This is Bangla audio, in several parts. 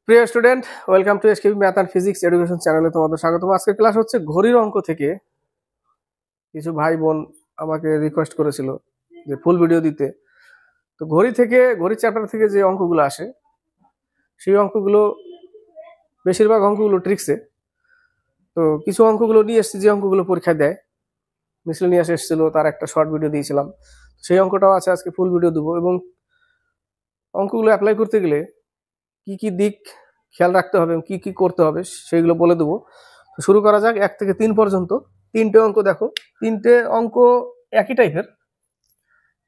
প্রিয় student, welcome to SKB math and physics education চ্যানেলে তোমাদের স্বাগতম। আজকের ক্লাস হচ্ছে ঘড়ির অঙ্ক থেকে। কিছু ভাই বোন আমাকে রিকোয়েস্ট করেছিল যে ফুল ভিডিও দিতে। তো ঘড়ির চ্যাপ্টার থেকে যে অঙ্কগুলো আসে সেই অঙ্কগুলো বেশিরভাগ অঙ্কগুলো ট্রিক্সে। তো কিছু অঙ্কগুলো নিয়ে এসেছি যে অঙ্কগুলো পরীক্ষায় দেয়। মিসেলেনিয়াস এসেছিল, তার একটা শর্ট ভিডিও দিয়েছিলাম, সেই অঙ্কটাও আছে। আজকে ফুল ভিডিও দেবো এবং অঙ্কগুলো অ্যাপ্লাই করতে গেলে কি কি দিক খেয়াল রাখতে হবে এবং কি কি করতে হবে সেইগুলো বলে দেবো। তো শুরু করা যাক 1 থেকে 3 পর্যন্ত। 3টে অঙ্ক দেখো, 3টে অঙ্ক একই টাইপের।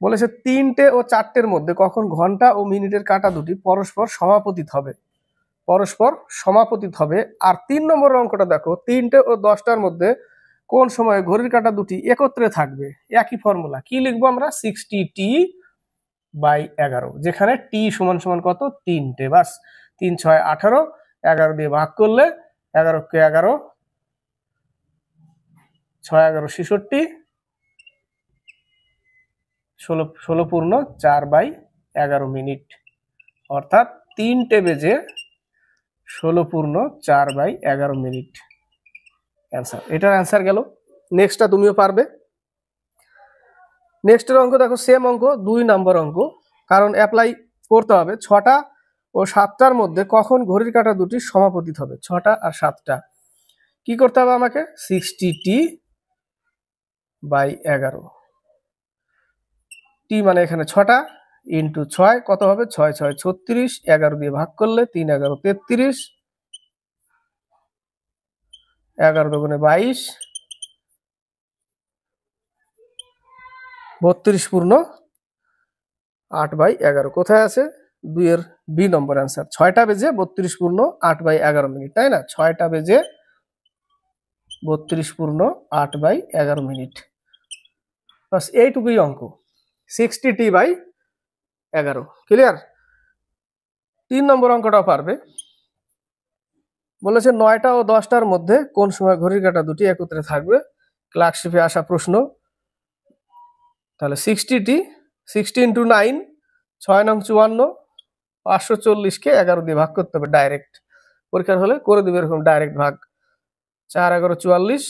বলেছে 3টে ও 4টের মধ্যে কখন ঘন্টা ও মিনিটের কাঁটা দুটি পরস্পর সমাপতিত হবে। আর 3 নম্বর অঙ্কটা দেখো, 3টে ও 10টার মধ্যে কোন সময়ে ঘড়ির কাঁটা দুটি একত্রে থাকবে। একই ফর্মুলা, কি লিখবো আমরা? 60t/11, যেখানে টি সমান সমান কত? 3টে। বাস, 3 6 18, 11 দিয়ে ভাগ করলে 11 কে 11, 6 11 66, 16 পূর্ণ 4/11 মিনিট, অর্থাৎ 3টে বেজে 16 পূর্ণ 4/11 মিনিট অ্যান্সার। এটার অ্যান্সার গেল। নেক্সটটা তুমিও পারবে। নেক্সটের অঙ্ক দেখো, সেম অঙ্ক, 2 নম্বর অঙ্ক, কারণ অ্যাপ্লাই করতে হবে। 6টা ও 7টার মধ্যে কখন ঘড়ির কাঁটা দুটি সমাপতিত হবে। 6টা আর 7টা কি করতে হবে আমাকে? 60t/11, টি মানে এখানে 6টা ইন্টু 6 কত হবে? 6 6 36, 11 দিয়ে ভাগ করলে 3 11 33, 11 দুগুণে 22, 32 পূর্ণ 8/11। কোথায় আছে? 2 এর বি নম্বর অ্যান্সার। 6টা বেজে 32 পূর্ণ 8/11 মিনিট, তাই না? 6টা বেজে 32 পূর্ণ 8/11 মিনিট। বাস, এইটুকুই অঙ্ক। 60t/11 clear. 3 নম্বর অঙ্কটাও পারবে। বলেছে 9টা ও 10টার মধ্যে কোন সময় ঘড়ির কাঁটা দুটি একত্রে থাকবে। ক্লার্কশিপে আসা প্রশ্ন। তাহলে 60t, 60 × 9, 6 9 54, 540কে 11 দিয়ে ভাগ করতে হবে ডাইরেক্ট। পরীক্ষার হলে করে দেবে এরকম ডাইরেক্ট ভাগ। 4 11 44,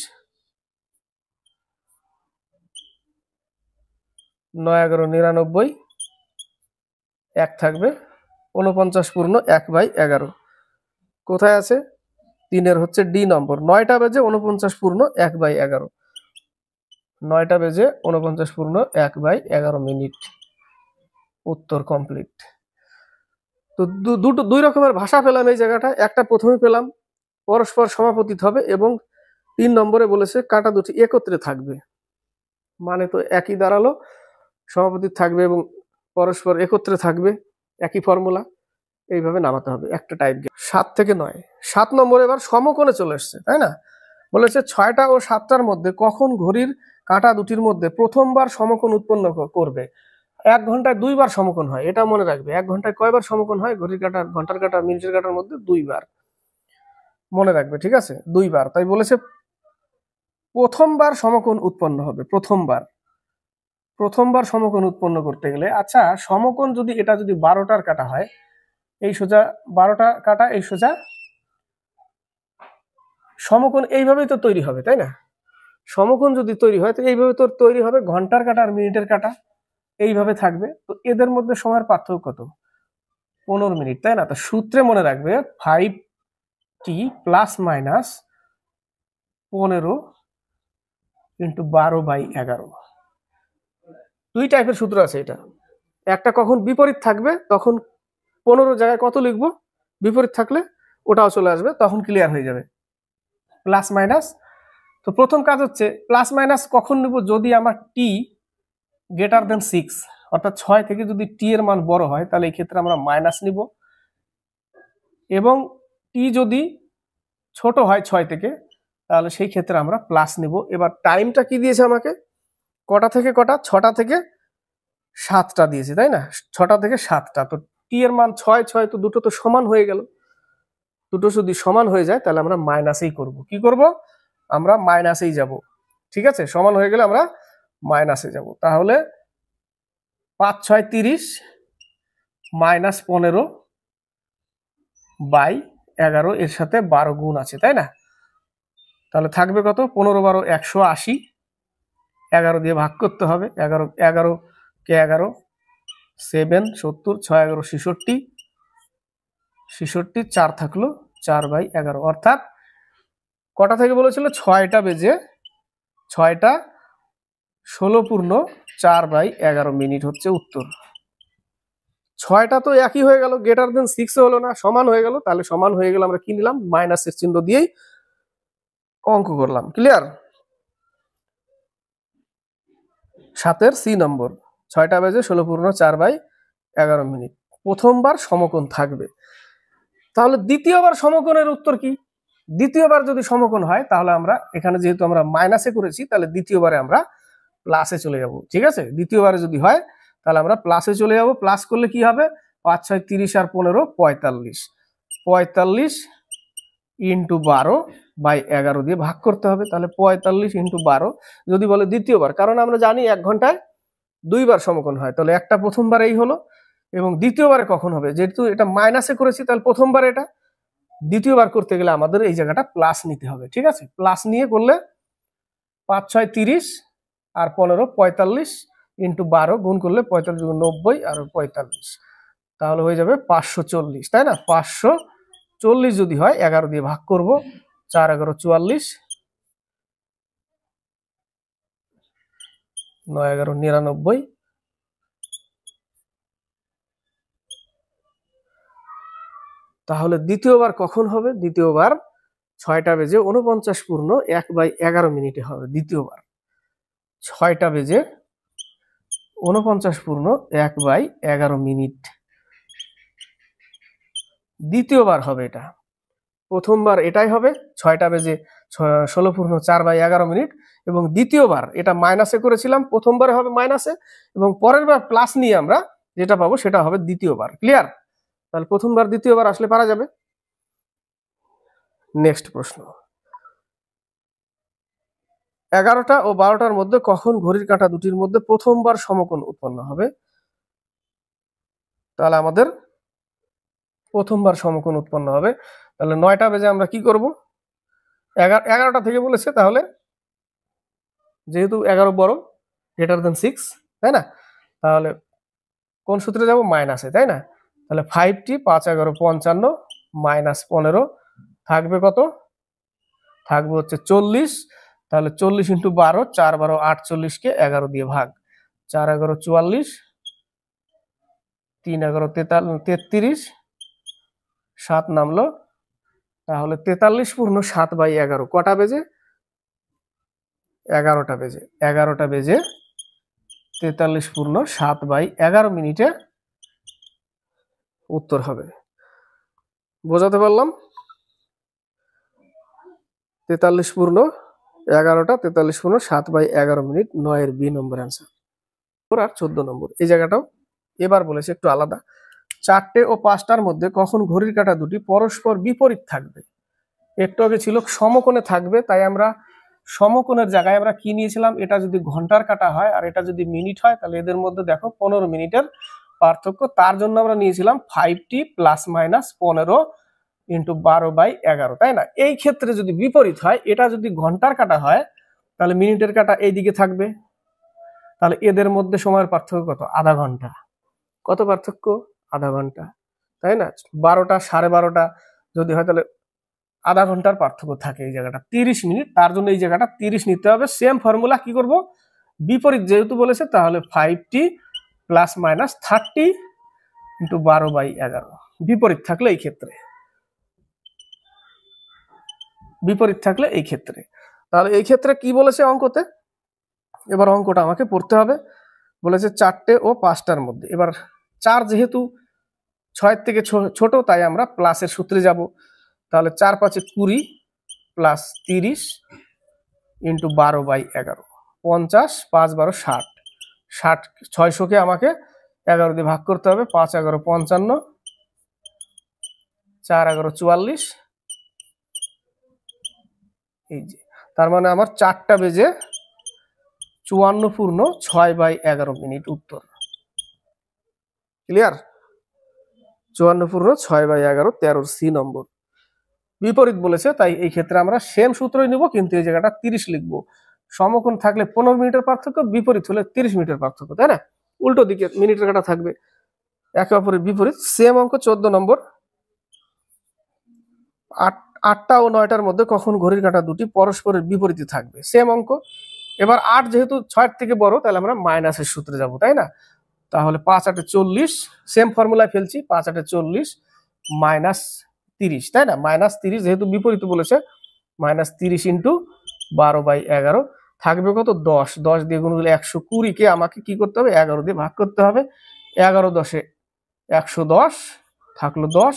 9 11 99, 1 থাকবে, 49 পূর্ণ 1/11। কোথায় আছে? 3 এর হচ্ছে ডি নম্বর। 9টা বেজে 49 পূর্ণ 1/11, 9টা বেজে 49 পূর্ণ 1/11 মিনিট। উত্তর কমপ্লিট। তো দুই রকমের ভাষা পেলাম এই জায়গাটা। একটা প্রথমে পেলাম পরস্পর সমাপতিত হবে, এবং 3 নম্বরে বলেছে কাঁটা দুটি একত্রে থাকবে। মানে তো একই দাঁড়ালো, সমাপতিত থাকবে এবং পরস্পর একত্রে থাকবে, একই ফর্মুলা। এইভাবে নামাতে হবে একটা টাইপ। 7 থেকে 9, 7 নম্বরে এবার সমকোণে চলে এসছে, তাই না? বলেছে 6টা ও 7টার মধ্যে কখন ঘড়ির কাঁটা দুটির মধ্যে প্রথমবার সমকোণ উৎপন্ন করবে। 1 ঘন্টায় 2 বার সমকোণ হয়, এটা মনে রাখবে। 1 ঘন্টায় কয়বার সমকোণ হয়? ঘড়ির কাঁটা, ঘন্টার কাঁটা, মিনিটের কাঁটার মধ্যে 2 বার। মনে রাখবে, ঠিক আছে? 2 বার। তাই বলেছে প্রথমবার সমকোণ উৎপন্ন হবে। প্রথমবার সমকোণ উৎপন্ন করতে গেলে, আচ্ছা, সমকোণ যদি এটা যদি 12টার কাঁটা হয়, এই সোজা 12টা কাঁটা, এই সোজা সমকোণ এইভাবেই তো তৈরি হবে, তাই না? সমকোণ যদি তৈরি হয় তো এইভাবে তো তৈরি হবে। ঘন্টার কাঁটা আর মিনিটের কাঁটা এইভাবে থাকবে। তো এদের মধ্যে সময়ের পার্থক্য কত? 15 মিনিট, তাই না? তো সূত্রে মনে রাখবে 5t ± 15 × 12/11। 2 টাইপের সূত্র আছে এটা। একটা কখন বিপরীত থাকবে তখন 15 জায়গায় কত লিখবো, বিপরীত থাকলে ওটাও চলে আসবে, তখন ক্লিয়ার হয়ে যাবে। Plus minus. তো প্রথম কাজ হচ্ছে প্লাস মাইনাস কখন নেব? যদি আমার টি > 6, অর্থাৎ 6 থেকে যদি টি এর মান বড় হয় তাহলে এই ক্ষেত্রে আমরা মাইনাস নিব, এবং টি যদি ছোট হয় 6 থেকে তাহলে সেই ক্ষেত্রে আমরা প্লাস নিব। এবার টাইমটা কি দিয়েছে আমাকে? কটা থেকে কটা? 6টা থেকে 7টা দিয়েছে, তাই না? 6টা থেকে 7টা। তো টি এর মান 6 6, তো দুটো তো সমান হয়ে গেল। দুটো যদি সমান হয়ে যায় তাহলে আমরা মাইনাসেই করব। কি করব? আমরা মাইনাসেই যাব, ঠিক আছে? সমান হয়ে গেলে আমরা মাইনাসে যাব। তাহলে 5 6 30 -15 বাই 11, এর সাথে 12 গুণ আছে, তাই না? তাহলে থাকবে কত? 15 12 180, 11 দিয়ে ভাগ করতে হবে। 11 11 কে 11, 7 70, 6 11 66, 66, 4 থাকলো 4/11, অর্থাৎ কটা থেকে বলেছিল? 6টা বেজে 6টা 16.4/11 মিনিট হচ্ছে উত্তর। 6টা তো একই হয়ে গেল, গ্রেটার দেন 6 হলো না, সমান হয়ে গেল। তাহলে সমান হয়ে গেল, আমরা কি নিলাম? মাইনাসের চিহ্ন দিয়েই অঙ্ক করলাম। ক্লিয়ার? 7-এর সি নম্বর, 6টা বেজে 16.4/11 মিনিট। প্রথমবার সমকোণ থাকবে। তাহলে দ্বিতীয়বার সমকোণের উত্তর কি? দ্বিতীয়বার যদি সমকোণ হয় তাহলে আমরা এখানে যেহেতু আমরা মাইনাসে করেছি, তাহলে দ্বিতীয়বারে আমরা প্লাসে চলে যাব। ঠিক আছে? দ্বিতীয়বারে যদি হয় তাহলে আমরা প্লাসে চলে যাব। প্লাস করলে কি হবে? 5 6 30 আর 15 45, 45 ইন্টু 12/11 দিয়ে ভাগ করতে হবে। তাহলে 45 ইন্টু 12 যদি বলে দ্বিতীয়বার, কারণ আমরা জানি 1 ঘন্টায় 2বার সমকোণ হয়, তাহলে একটা প্রথমবার এই হলো, এবং দ্বিতীয়বারে কখন হবে? যেহেতু এটা মাইনাসে করেছি তাহলে প্রথমবার এটা, দ্বিতীয়বার করতে গেলে আমাদের এই জায়গাটা প্লাস নিতে হবে। ঠিক আছে? প্লাস নিয়ে করলে 5 6 30 আর 15 45 ইন্টু 12 গুণ করলে 45 গুণ 90 আর 45, তাহলে হয়ে যাবে 540, তাই না? 540 যদি হয় 11 দিয়ে ভাগ করব, 4 11 44, 9 11 99। তাহলে দ্বিতীয়বার কখন হবে? দ্বিতীয়বার 6টা বেজে 49.1/11 মিনিটে হবে দ্বিতীয়বার। 6টা বেজে 49.1/11 মিনিট দ্বিতীয়বার হবে এটা। প্রথমবার এটাই হবে 6টা বেজে 16.4/11 মিনিট, এবং দ্বিতীয়বার এটা মাইনাসে করেছিলাম, প্রথমবারে হবে মাইনাসে, এবং পরের বার প্লাস নিয়ে আমরা যেটা পাবো সেটা হবে দ্বিতীয়বার। ক্লিয়ার? তাহলে প্রথমবার দ্বিতীয়বার আসলে পারা যাবে। নেক্সট প্রশ্ন, 11টা ও 12টার মধ্যে কখন ঘড়ির কাঁটা দুটির মধ্যে প্রথমবার সমকোণ উৎপন্ন হবে? তাহলে আমাদের প্রথমবার সমকোণ উৎপন্ন হবে। তাহলে 9টা বেজে আমরা কি করব? 11টা থেকে বলেছে, তাহলে যেহেতু 11 বড়, গ্রেটার দেন 6, তাই না? তাহলে কোন সূত্রে যাব? মাইনাসে, তাই না? তাহলে 5t 5 11 55 মাইনাস 15 থাকবে কত? থাকবে হচ্ছে 40। তাহলে 40 ইন্টু 12, 4 12 48 কে 11 দিয়ে ভাগ, 4 11 44, 3 11 33, 7 নামলো, তাহলে 43.7/11 কটা বেজে? 11টা বেজে। 11টা বেজে 43.7/11 মিনিটে উত্তর হবে। বোঝাতে পারলাম? 43.11টা 43.7/11 মিনিট, 9-এর বি নম্বর অ্যান্সার। আর 14 নম্বর, এই জায়গাটাও এবার বলেছে একটু আলাদা। 4টে ও 5টার মধ্যে কখন ঘড়ির কাঁটা দুটি পরস্পর বিপরীত থাকবে? একটু আগে ছিল সমকোণে থাকবে, তাই আমরা সমকোণের জায়গায় আমরা কি নিয়েছিলাম? এটা যদি ঘন্টার কাঁটা হয় আর এটা যদি মিনিট হয়, তাহলে এদের মধ্যে দেখো 15 মিনিটের পার্থক্য, তার জন্য আমরা নিয়েছিলাম 5t প্লাস মাইনাস 15 ইন্টু 12/11, তাই না? এই ক্ষেত্রে যদি বিপরীত হয়, এটা যদি ঘন্টার কাঁটা হয় তাহলে মিনিটের কাঁটা এই দিকে থাকবে, তাহলে এদের মধ্যে সময়ের পার্থক্য কত? আধা ঘন্টা। কত পার্থক্য? আধা ঘন্টা, তাই না? 12টা 12:30 যদি হয় তাহলে আধা ঘন্টার পার্থক্য থাকে এই জায়গাটা 30 মিনিট, তার জন্য এই জায়গাটা 30 নিতে হবে। সেম ফর্মুলা কি করব? বিপরীত যেহেতু বলেছে, তাহলে 5t প্লাস মাইনাস 30 ইন্টু 12/11, বিপরীত থাকলে এই ক্ষেত্রে, বিপরীত থাকলে এই ক্ষেত্রে, তাহলে এই ক্ষেত্রে কি বলেছে অঙ্কতে? এবার অঙ্কটা আমাকে পড়তে হবে। বলেছে 4টে ও 5টার মধ্যে। এবার 4 যেহেতু 6-এর থেকে ছোট, তাই আমরা প্লাসের সূত্রে যাব। তাহলে 4 5 20 প্লাস 30 ইন্টু 12/11, 50, 5 12 60, 600কে আমাকে 11 দিয়ে ভাগ করতে হবে। 5 11 55, 4 11 44, এই যে, তার মানে আমার 4টা বেজে 54.6/11 মিনিট উত্তর। ক্লিয়ার? 54/6/11 13 সি নম্বর। বিপরীত বলেছে, তাই এই ক্ষেত্রে আমরা সেম সূত্রই নিব, কিন্তু এই জায়গাটা 30 লিখবো। সমকোণ থাকলে 15 মিনিটের পার্থক্য, বিপরীত হলে 30 মিনিটের পার্থক্য, তাই না? উল্টো দিকে মিনিটের কাটা থাকবে, একে অপরের বিপরীত। সেম অঙ্ক 14 নম্বর। 8টা ও 9টার মধ্যে কখন ঘড়ির কাঁটা দুটি পরস্পরের বিপরীতে থাকবে? সেম অঙ্ক। এবার 8 যেহেতু 6 থেকে বড়, তাহলে আমরা মাইনাসের সূত্রে যাব, তাই না? তাহলে 5 8 40, সেম ফর্মুলায় ফেলছি, 5 8 40 মাইনাস 30, তাই না? মাইনাস 30 যেহেতু বিপরীত বলেছে, মাইনাস 30 ইন্টু 12/11 থাকবে কত? 10। 10 দিয়ে গুণ করলে 120 কে আমাকে কি করতে হবে? 11 দিয়ে ভাগ করতে হবে। 11 10 110 থাকলো 10,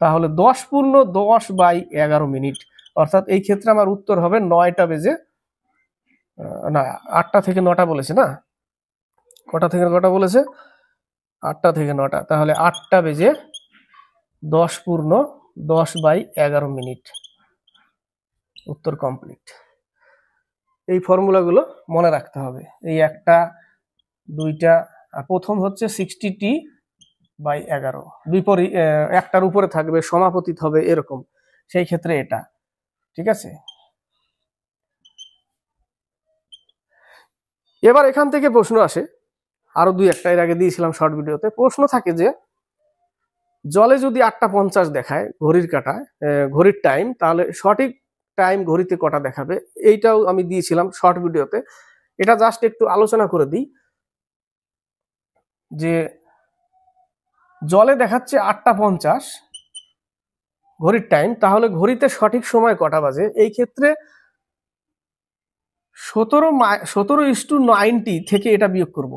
তাহলে 10 পূর্ণ 10/11 মিনিট। অর্থাৎ এই ক্ষেত্রে আমার উত্তর হবে 9টা বেজে, না 8টা থেকে 9টা বলেছে না? কটা থেকে কটা বলেছে? 8টা থেকে 9টা, তাহলে 8টা বেজে 10 পূর্ণ 10/11 মিনিট। উত্তর কমপ্লিট। এই ফর্মুলাগুলো মনে রাখতে হবে। এই 1টা 2টা, আর প্রথম হচ্ছে 60t/11, বিপরীত একটার উপরে থাকবে, সমাপতিত হবে এরকম, সেই ক্ষেত্রে এটা, ঠিক আছে? এবার এখান থেকে প্রশ্ন আসে, আরো 2-1টা এর আগে দিয়েছিলাম শর্ট ভিডিওতে। প্রশ্ন থাকে যে জলে যদি 8টা 50 দেখায় ঘড়ির কাঁটায়, ঘড়ির টাইম, তাহলে সঠিক টাইম ঘড়িতে কটা দেখাবে? এইটাও আমি দিয়েছিলাম শর্ট ভিডিওতে। এটা জাস্ট একটু আলোচনা করে দিই যে জলে দেখাচ্ছে 8টা 50 ঘড়ির টাইম, তাহলে ঘড়িতে সঠিক সময় কটা বাজে? এই ক্ষেত্রে 17:90 থেকে এটা বিয়োগ করব।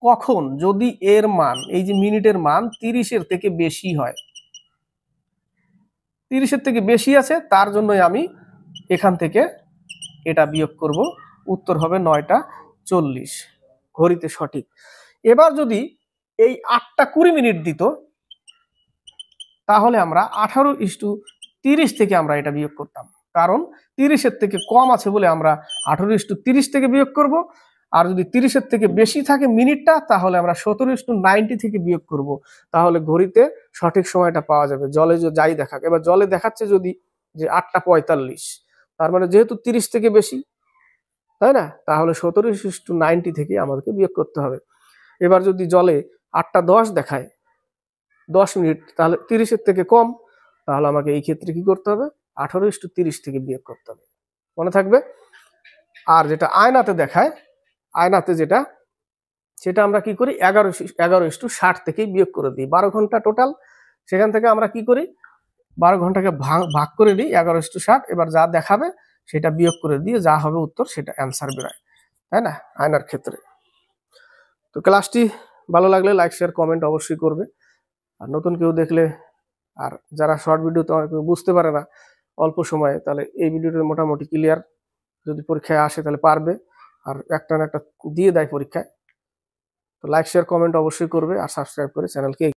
কখন? যদি এর মান, এই যে মিনিটের মান 30-এর থেকে বেশি হয়, 30-এর থেকে বেশি আছে, তার জন্যই আমি এখান থেকে এটা বিয়োগ করব। উত্তর হবে 9টা 40 ঘড়িতে সঠিক। এবার যদি এই 8টা 20 মিনিট দিত, তাহলে আমরা 18:30 থেকে আমরা এটা বিয়োগ করতাম, কারণ 30-এর থেকে কম আছে বলে আমরা 18:30 থেকে বিয়োগ করব। আর যদি 30-এর থেকে বেশি থাকে মিনিটটা, তাহলে আমরা 17:90 থেকে বিয়োগ করব। তাহলে ঘড়িতে সঠিক সময়টা পাওয়া যাবে, জলে যাই দেখাক। এবার জলে দেখাচ্ছে যদি যে 8টা 45, তার মানে যেহেতু 30 থেকে বেশি, তাই না? তাহলে 17:90 থেকে আমাদেরকে বিয়োগ করতে হবে। এবার যদি জলে 8টা 10 দেখায় 10 মিনিট, তাহলে 30-এর থেকে কম, তাহলে আমাকে এই ক্ষেত্রে কি করতে হবে? 18:30 থেকে বিয়োগ করতে হবে, মনে থাকবে। আর যেটা আয়নাতে দেখায়, আয়নাতে যেটা, সেটা আমরা কি করি? 11:60 থেকে বিয়োগ করে দিই। 12 ঘন্টা টোটাল, সেখান থেকে আমরা কি করি? 12 ঘন্টাকে ভাগ করে দিই 11:60। এবার যা দেখাবে সেটা বিয়োগ করে দিয়ে যা হবে উত্তর, সেটা অ্যান্সার বেরোয়, তাই না? আয়নার ক্ষেত্রে। তো ক্লাসটি ভালো লাগলে লাইক শেয়ার কমেন্ট অবশ্যই করবে। আর নতুন কেউ দেখলে, আর যারা শর্ট ভিডিও তো অনেক বুঝতে পারে না অল্প সময়ে, তাহলে এই ভিডিওটা মোটামুটি ক্লিয়ার, যদি পরীক্ষায় আসে তাহলে পারবে, আর একটা না একটা দিয়ে দেয় পরীক্ষায়। তো লাইক শেয়ার কমেন্ট অবশ্যই করবে, আর সাবস্ক্রাইব করে চ্যানেলকে